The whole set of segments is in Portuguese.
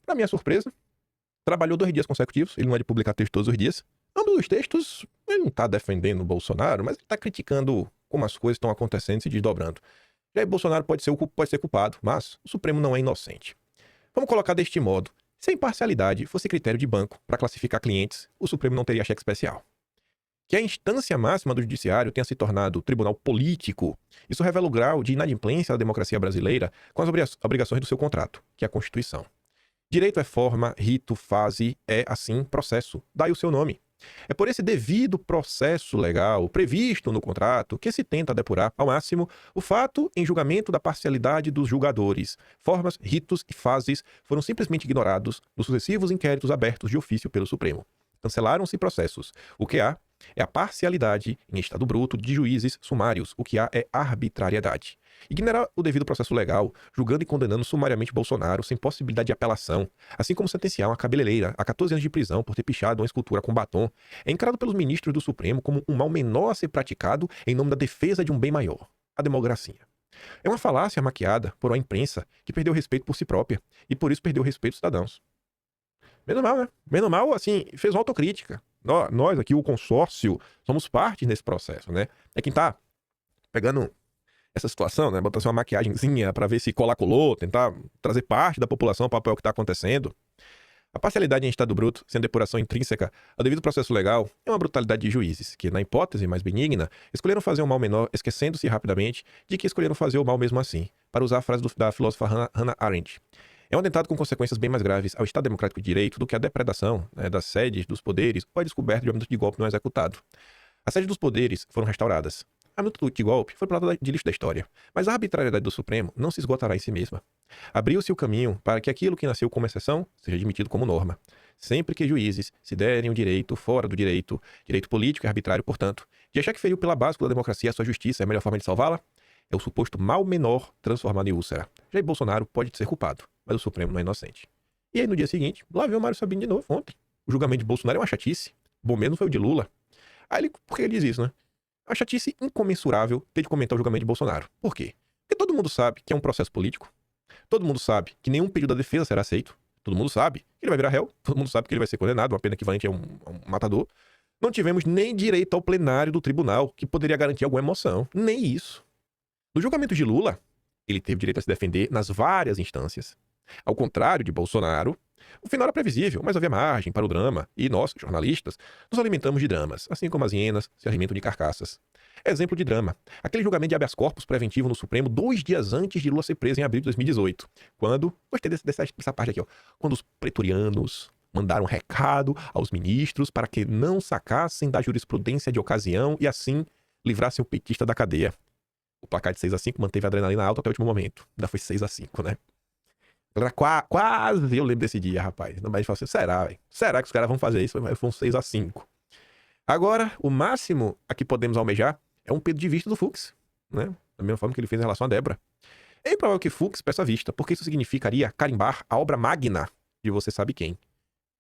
Pra minha surpresa, trabalhou 2 dias consecutivos, ele não é de publicar texto todos os dias. Ambos os textos, ele não tá defendendo o Bolsonaro, mas ele tá criticando como as coisas estão acontecendo e se desdobrando. E aí Bolsonaro pode ser culpado, mas o Supremo não é inocente. Vamos colocar deste modo. Se a imparcialidade fosse critério de banco para classificar clientes, o Supremo não teria cheque especial. Que a instância máxima do judiciário tenha se tornado tribunal político, isso revela o grau de inadimplência da democracia brasileira com as obrigações do seu contrato, que é a Constituição. Direito é forma, rito, fase, é, assim, processo. Daí o seu nome. É por esse devido processo legal previsto no contrato que se tenta depurar ao máximo o fato em julgamento da parcialidade dos julgadores. Formas, ritos e fases foram simplesmente ignorados nos sucessivos inquéritos abertos de ofício pelo Supremo. Cancelaram-se processos. O que há é a parcialidade em estado bruto de juízes sumários. O que há é arbitrariedade. Ignorar o devido processo legal, julgando e condenando sumariamente Bolsonaro sem possibilidade de apelação, assim como sentenciar uma cabeleireira a 14 anos de prisão por ter pichado uma escultura com batom, é encarado pelos ministros do Supremo como um mal menor a ser praticado em nome da defesa de um bem maior, a democracia. É uma falácia maquiada por uma imprensa que perdeu o respeito por si própria e por isso perdeu o respeito dos cidadãos. Menos mal, né? Menos mal, assim, fez uma autocrítica. Nós aqui, o consórcio, somos parte nesse processo, né? É quem tá pegando essa situação, né? Botar assim, uma maquiagemzinha pra ver se colou, tentar trazer parte da população ao papel que tá acontecendo. A parcialidade em estado bruto, sendo depuração intrínseca ao devido processo legal, é uma brutalidade de juízes, que, na hipótese mais benigna, escolheram fazer um mal menor, esquecendo-se rapidamente de que escolheram fazer o mal mesmo assim, para usar a frase da filósofa Hannah Arendt. É um atentado com consequências bem mais graves ao Estado Democrático de Direito do que a depredação, né, das sedes dos poderes ou a descoberta de um minuto de golpe não executado. As sedes dos poderes foram restauradas. A minuto de golpe foi para lado de lixo da história, mas a arbitrariedade do Supremo não se esgotará em si mesma. Abriu-se o caminho para que aquilo que nasceu como exceção seja admitido como norma. Sempre que juízes se derem o direito fora do direito, direito político e arbitrário, portanto, de achar que feriu pela base da democracia a sua justiça é a melhor forma de salvá-la, é o suposto mal menor transformado em úlcera. Jair Bolsonaro pode ser culpado, mas o Supremo não é inocente. E aí, no dia seguinte, lá veio o Mário Sabino de novo, ontem. O julgamento de Bolsonaro é uma chatice. Bom mesmo foi o de Lula. Aí ele, por que ele diz isso, né? É uma chatice incomensurável ter de comentar o julgamento de Bolsonaro. Por quê? Porque todo mundo sabe que é um processo político. Todo mundo sabe que nenhum pedido da defesa será aceito. Todo mundo sabe que ele vai virar réu. Todo mundo sabe que ele vai ser condenado, uma pena equivalente a um matador. Não tivemos nem direito ao plenário do tribunal, que poderia garantir alguma emoção. Nem isso. No julgamento de Lula, ele teve direito a se defender nas várias instâncias. Ao contrário de Bolsonaro, o final era previsível, mas havia margem para o drama, e nós, jornalistas, nos alimentamos de dramas, assim como as hienas se alimentam de carcaças. Exemplo de drama: aquele julgamento de habeas corpus preventivo no Supremo 2 dias antes de Lula ser preso em abril de 2018. Quando, gostei dessa parte aqui, ó, quando os pretorianos mandaram um recado aos ministros para que não sacassem da jurisprudência de ocasião e assim livrassem o petista da cadeia. O placar de 6-5 manteve a adrenalina alta até o último momento. Ainda foi 6-5, né? Galera, quase eu lembro desse dia, rapaz. Mas fala assim, será, velho? Será que os caras vão fazer isso? Foi um 6-5. Agora, o máximo a que podemos almejar é um pedido de vista do Fux, né? Da mesma forma que ele fez em relação a Débora. É improvável que Fux peça vista, porque isso significaria carimbar a obra magna de você sabe quem.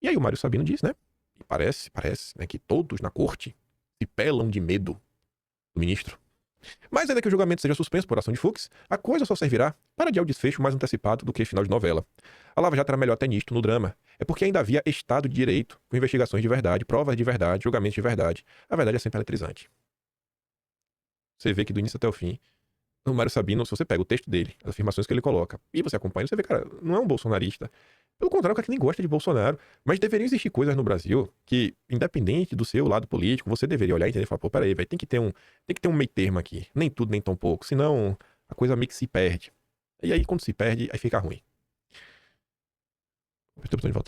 E aí o Mário Sabino diz, né? E parece, né, que todos na corte se pelam de medo do ministro. Mas ainda que o julgamento seja suspenso por ação de Fux, a coisa só servirá para adiar o desfecho mais antecipado do que final de novela. A Lava Jato era melhor até nisto, no drama. É porque ainda havia Estado de Direito, com investigações de verdade, provas de verdade, julgamentos de verdade. A verdade é sempre eletrizante. Você vê que do início até o fim, o Mário Sabino, se você pega o texto dele, as afirmações que ele coloca, e você acompanha, você vê, cara, não é um bolsonarista. Pelo contrário, o cara que nem gosta de Bolsonaro. Mas deveriam existir coisas no Brasil que, independente do seu lado político, você deveria olhar e entender e falar, pô, peraí, velho, tem que ter um meio termo aqui. Nem tudo, nem tão pouco. Senão, a coisa meio que se perde. E aí, quando se perde, aí fica ruim. Eu tô precisando de voltar.